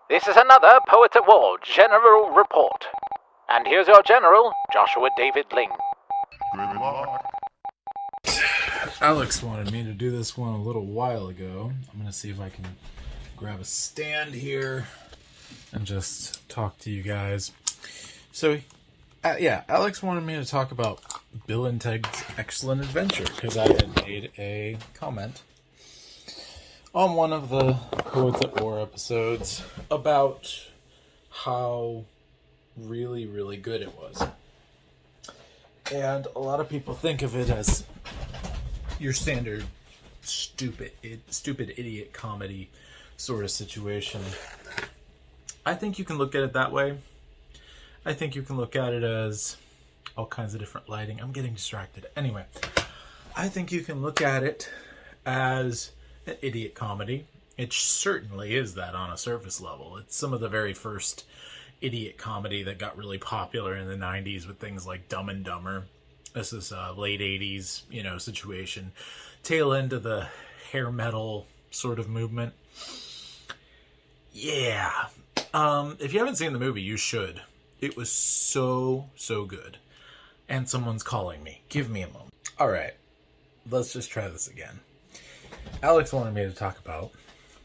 This is another Poets at War General Report. And here's your General, Joshua David Ling. Good luck. Alex wanted me to do this one a little while ago. I'm going to see if I can grab a stand here and just talk to you guys. So, Alex wanted me to talk about Bill and Ted's Excellent Adventure because I had made a comment on one of the Poets at War episodes about how really, really good it was. And a lot of people think of it as your standard stupid idiot comedy sort of situation. I think you can look at it that way. I think you can look at it as all kinds of different lighting. I'm getting distracted. Anyway, I think you can look at it as an idiot comedy. It certainly is that on a surface level. It's some of the very first idiot comedy that got really popular in the 90s with things like Dumb and Dumber. This is a late 80s, situation. Tail end of the hair metal sort of movement. Yeah. If you haven't seen the movie, you should. It was so good. And someone's calling me. Give me a moment. All right. Let's just try this again. Alex wanted me to talk about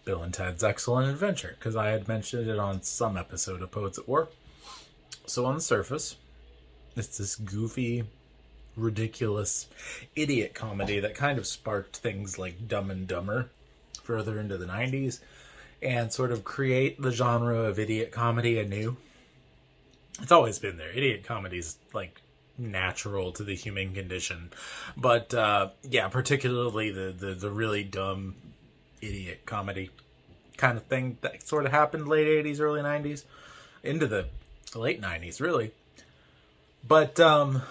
Bill and Ted's Excellent Adventure because I had mentioned it on some episode of Poets at War. So on the surface, it's this goofy, ridiculous idiot comedy that kind of sparked things like Dumb and Dumber further into the 90s and sort of create the genre of idiot comedy anew. It's always been there. Idiot comedy's like natural to the human condition. But particularly the really dumb idiot comedy kind of thing that sort of happened late 80s, early 90s, into the late 90s, really. But, so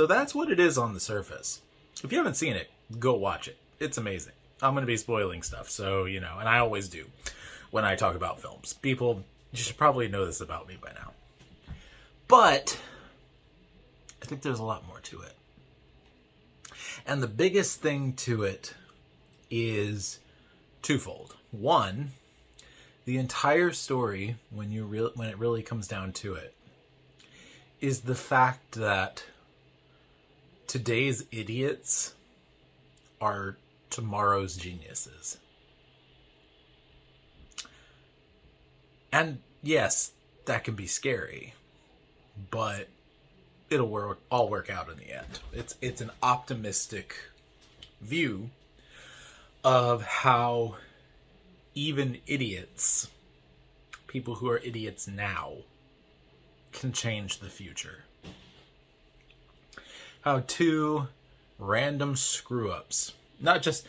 that's what it is on the surface. If you haven't seen it, go watch it. It's amazing. I'm going to be spoiling stuff, so, and I always do when I talk about films. People, you should probably know this about me by now. But I think there's a lot more to it. And the biggest thing to it is twofold. One, the entire story, when it really comes down to it, is the fact that today's idiots are tomorrow's geniuses. And yes, that can be scary, but it'll all work out in the end. It's an optimistic view of how even idiots, people who are idiots now, can change the future. How two random screw-ups, not just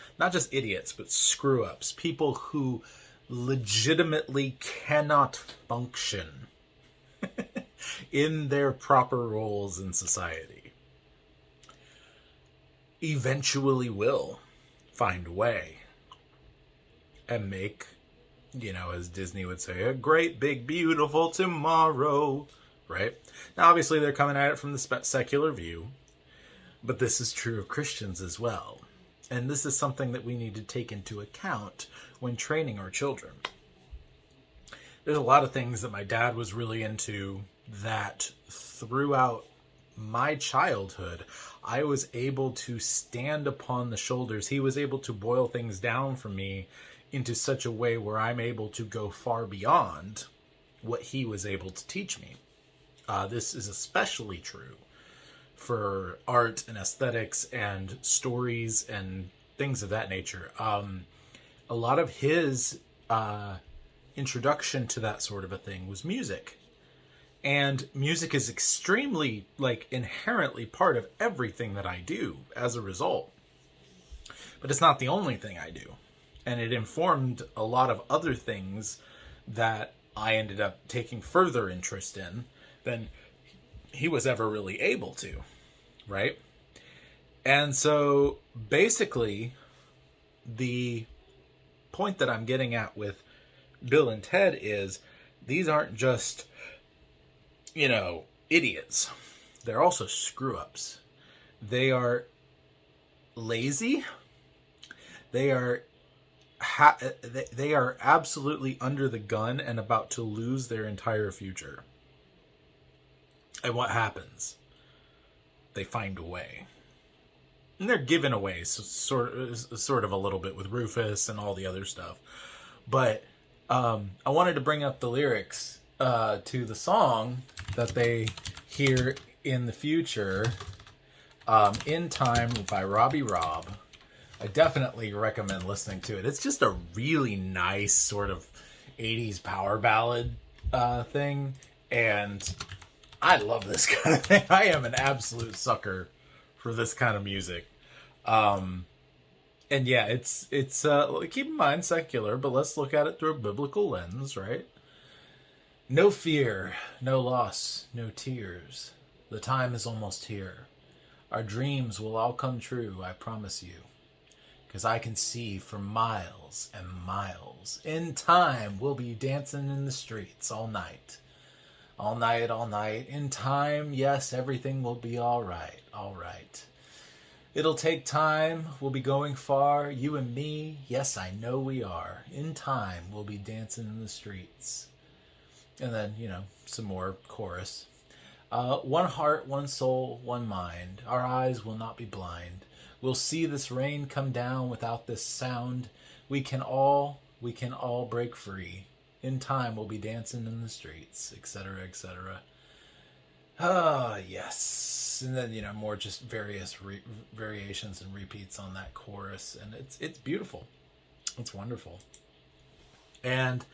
idiots, but screw-ups, people who legitimately cannot function in their proper roles in society, eventually will find a way and make, as Disney would say, a great big beautiful tomorrow, right? Now obviously they're coming at it from the secular view, but this is true of Christians as well. And this is something that we need to take into account when training our children. There's a lot of things that my dad was really into that throughout my childhood, I was able to stand upon the shoulders. He was able to boil things down for me into such a way where I'm able to go far beyond what he was able to teach me. This is especially true for art and aesthetics and stories and things of that nature. A lot of his introduction to that sort of a thing was music. And music is extremely, inherently part of everything that I do as a result. But it's not the only thing I do. And it informed a lot of other things that I ended up taking further interest in than he was ever really able to, right? And so basically the point that I'm getting at with Bill and Ted is these aren't just, idiots. They're also screw-ups. They are lazy. They are they are absolutely under the gun and about to lose their entire future. And what happens? They find a way. And they're given away, so sort of a little bit with Rufus and all the other stuff. But I wanted to bring up the lyrics to the song that they hear in the future, In Time by Robbie Robb. I definitely recommend listening to it. It's just a really nice sort of 80s power ballad thing. And I love this kind of thing. I am an absolute sucker for this kind of music. And yeah, it's keep in mind secular, but let's look at it through a biblical lens, right? No fear, no loss, no tears. The time is almost here. Our dreams will all come true, I promise you. 'Cause I can see for miles and miles. In time, we'll be dancing in the streets all night. All night, all night. In time, yes, everything will be all right, all right. It'll take time, we'll be going far. You and me, yes, I know we are. In time, we'll be dancing in the streets. And then, some more chorus. One heart, one soul, one mind. Our eyes will not be blind. We'll see this rain come down without this sound. We can all break free. In time, we'll be dancing in the streets, etc., etc. Ah, yes. And then, more just various variations and repeats on that chorus. And it's beautiful. It's wonderful. And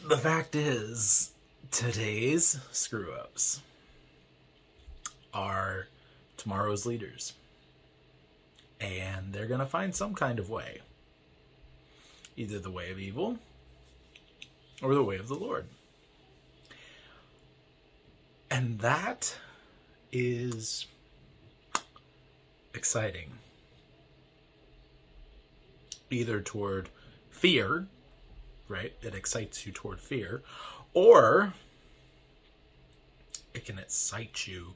the fact is, today's screw-ups are tomorrow's leaders. And they're going to find some kind of way. Either the way of evil or the way of the Lord. And that is exciting. Either toward fear, right? It excites you toward fear. Or it can excite you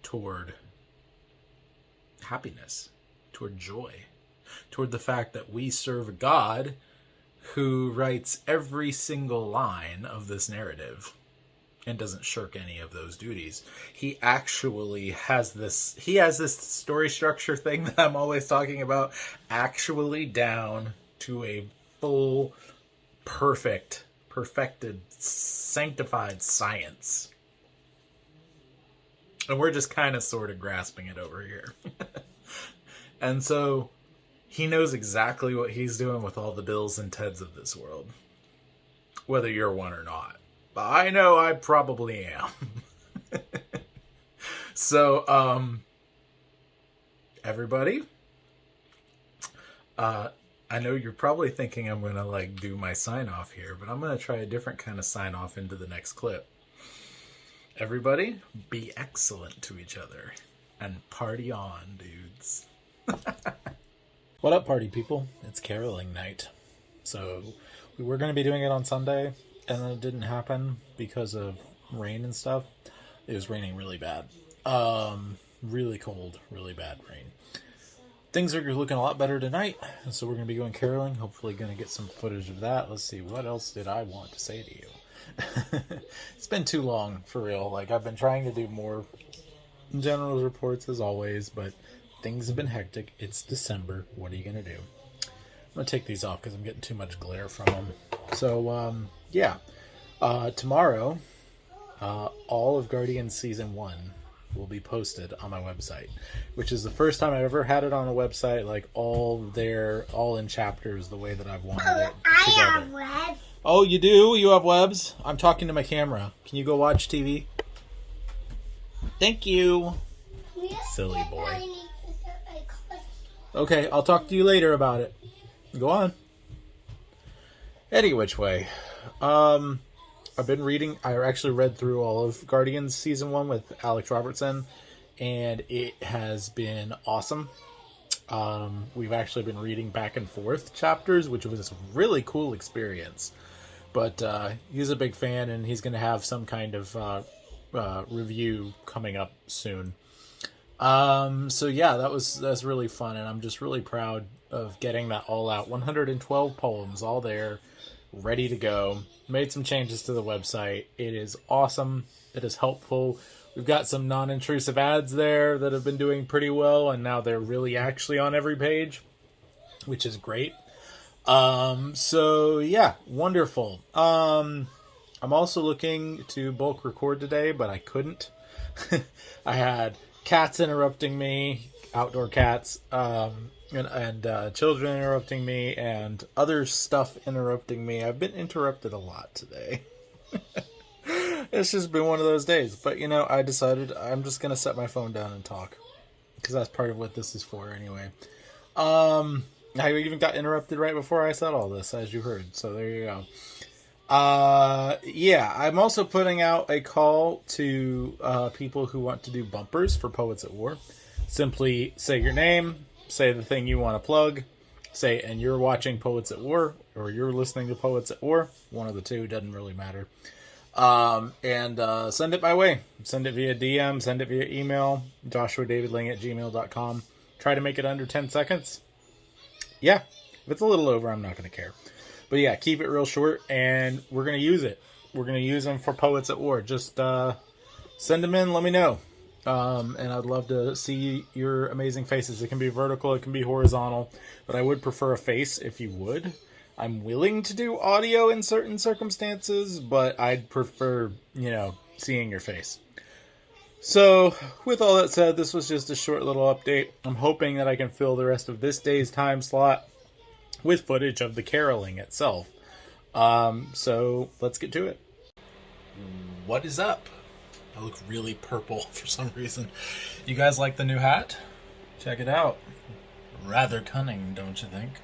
toward happiness, toward joy, toward the fact that we serve a God who writes every single line of this narrative and doesn't shirk any of those duties. He actually has this story structure thing that I'm always talking about, actually down to a full, perfected, sanctified science. And we're just kind of sort of grasping it over here. And so he knows exactly what he's doing with all the Bills and Teds of this world. Whether you're one or not. But I know I probably am. So, everybody, I know you're probably thinking I'm going to do my sign off here, but I'm going to try a different kind of sign off into the next clip. Everybody, be excellent to each other and party on, dudes. What up, party people? It's caroling night. So we were going to be doing it on Sunday, and then it didn't happen because of rain and stuff. It was raining really bad. Really cold, really bad rain. Things are looking a lot better tonight, and so we're going to be going caroling. Hopefully going to get some footage of that. Let's see, what else did I want to say to you? It's been too long, for real. I've been trying to do more general reports as always, but things have been hectic. It's December. What are you going to do? I'm going to take these off because I'm getting too much glare from them. So, yeah. Tomorrow, all of Guardians Season 1 will be posted on my website, which is the first time I've ever had it on a website, all in chapters, the way that I've wanted it together. I have webs. Oh, you do? You have webs? I'm talking to my camera. Can you go watch TV? Thank you. Silly boy. Okay, I'll talk to you later about it. Go on. Any which way. I've been reading. I actually read through all of Guardians Season 1 with Alex Robertson, and it has been awesome. We've actually been reading back and forth chapters, which was a really cool experience. But he's a big fan, and he's going to have some kind of review coming up soon. So yeah, that's really fun, and I'm just really proud of getting that all out. 112 poems, all there, ready to go. Made some changes to the website. It is awesome. It is helpful. We've got some non-intrusive ads there that have been doing pretty well, and now they're really actually on every page, which is great. So yeah, wonderful. I'm also looking to bulk record today, but I couldn't. I had cats interrupting me, outdoor cats, and children interrupting me, and other stuff interrupting me. I've been interrupted a lot today. It's just been one of those days. But, I decided I'm just going to set my phone down and talk. Because that's part of what this is for anyway. I even got interrupted right before I said all this, as you heard. So there you go. Yeah, I'm also putting out a call to people who want to do bumpers for Poets at War. Simply say your name, say the thing you want to plug, say, and you're watching Poets at War, or you're listening to Poets at War. One of the two, doesn't really matter. And send it my way. Send it via DM, send it via email, joshuadavidling@gmail.com. Try to make it under 10 seconds. Yeah, if it's a little over, I'm not going to care. But yeah, keep it real short, and we're going to use it. We're going to use them for Poets at War. Just send them in, let me know. And I'd love to see your amazing faces. It can be vertical, it can be horizontal, but I would prefer a face if you would. I'm willing to do audio in certain circumstances, but I'd prefer, seeing your face. So, with all that said, this was just a short little update. I'm hoping that I can fill the rest of this day's time slot with footage of the caroling itself. So, let's get to it. What is up? I look really purple for some reason. You guys like the new hat? Check it out. Rather cunning, don't you think?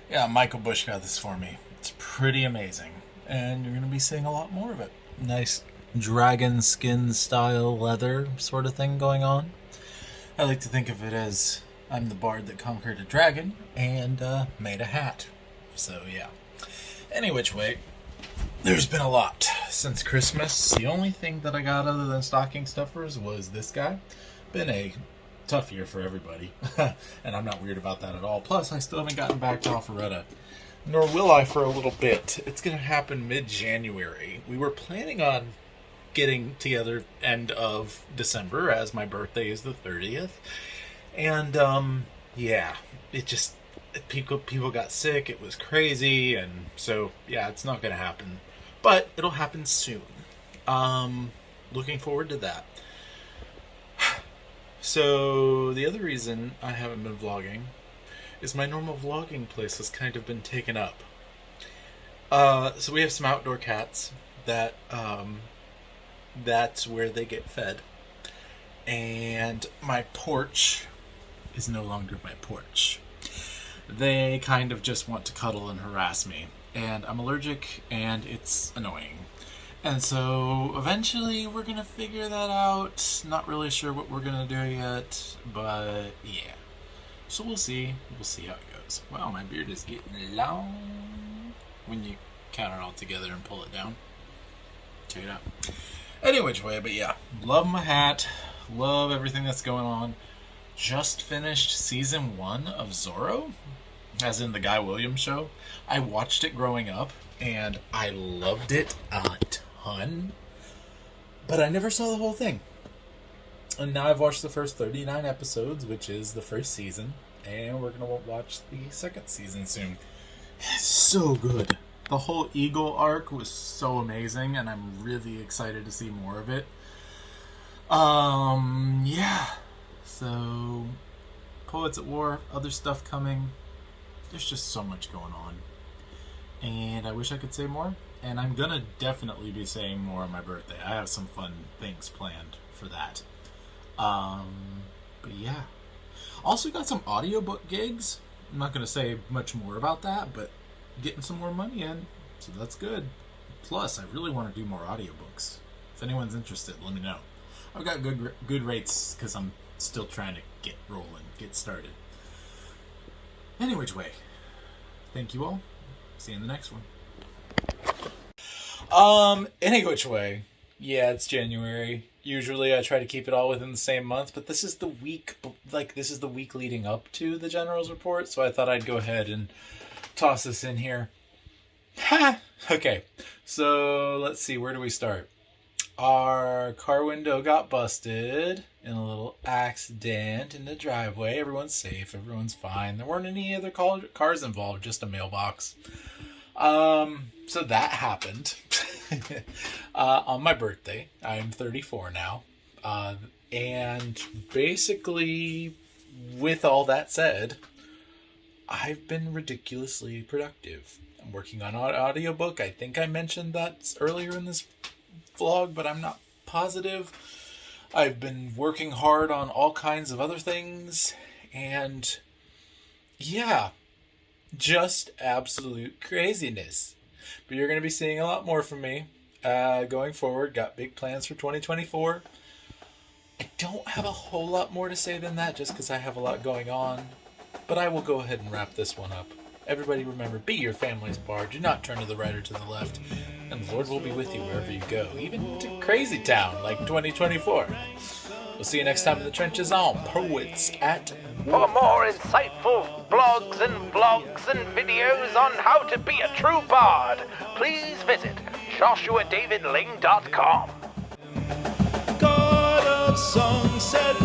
Yeah, Michael Bush got this for me. It's pretty amazing. And you're going to be seeing a lot more of it. Nice dragon skin style leather sort of thing going on. I like to think of it as I'm the bard that conquered a dragon and made a hat. So, yeah. Any which way, there's been a lot since Christmas. The only thing that I got other than stocking stuffers was this guy. Been a tough year for everybody. And I'm not weird about that at all. Plus, I still haven't gotten back to Alpharetta. Nor will I for a little bit. It's going to happen mid-January. We were planning on getting together end of December, as my birthday is the 30th. And, yeah, it just, people got sick, it was crazy, and so, yeah, it's not going to happen. But it'll happen soon. Looking forward to that. So, the other reason I haven't been vlogging is my normal vlogging place has kind of been taken up. So we have some outdoor cats that, that's where they get fed. And my porch is no longer my porch. They kind of just want to cuddle and harass me. And I'm allergic, and it's annoying. And so, eventually, we're going to figure that out. Not really sure what we're going to do yet, but yeah. So we'll see. We'll see how it goes. Wow, my beard is getting long when you count it all together and pull it down. Check it out. Any which way, but yeah. Love my hat. Love everything that's going on. Just finished season 1 of Zorro, as in the Guy Williams show. I watched it growing up, and I loved it a ton, but I never saw the whole thing. And now I've watched the first 39 episodes, which is the first season, and we're going to watch the second season soon. It's so good. The whole Eagle arc was so amazing, and I'm really excited to see more of it. Yeah. So, Poets at War, other stuff coming. There's just so much going on. And I wish I could say more. And I'm going to definitely be saying more on my birthday. I have some fun things planned for that. But yeah. Also got some audiobook gigs. I'm not going to say much more about that, but getting some more money in. So that's good. Plus, I really want to do more audiobooks. If anyone's interested, let me know. I've got good rates because I'm still trying to get rolling, get started. Any which way, thank you all. See you in the next one. Any which way, yeah, it's January. Usually I try to keep it all within the same month, but this is the week, leading up to the General's Report, so I thought I'd go ahead and toss this in here. Ha! Okay, so let's see, where do we start? Our car window got busted in a little accident in the driveway. Everyone's safe, everyone's fine. There weren't any other cars involved, just a mailbox. So that happened on my birthday. I'm 34 now. And basically, with all that said, I've been ridiculously productive. I'm working on an audiobook. I think I mentioned that earlier in this vlog, but I'm not positive. I've been working hard on all kinds of other things, and yeah, just absolute craziness. But you're going to be seeing a lot more from me going forward. Got big plans for 2024. I don't have a whole lot more to say than that, just because I have a lot going on, but I will go ahead and wrap this one up. Everybody remember, be your family's bar. Do not turn to the right or to the left. And the Lord will be with you wherever you go, even to crazy town like 2024. We'll see you next time in the trenches on Poets at For more insightful blogs and vlogs and videos on how to be a true bard, please visit joshuadavidling.com. God of song said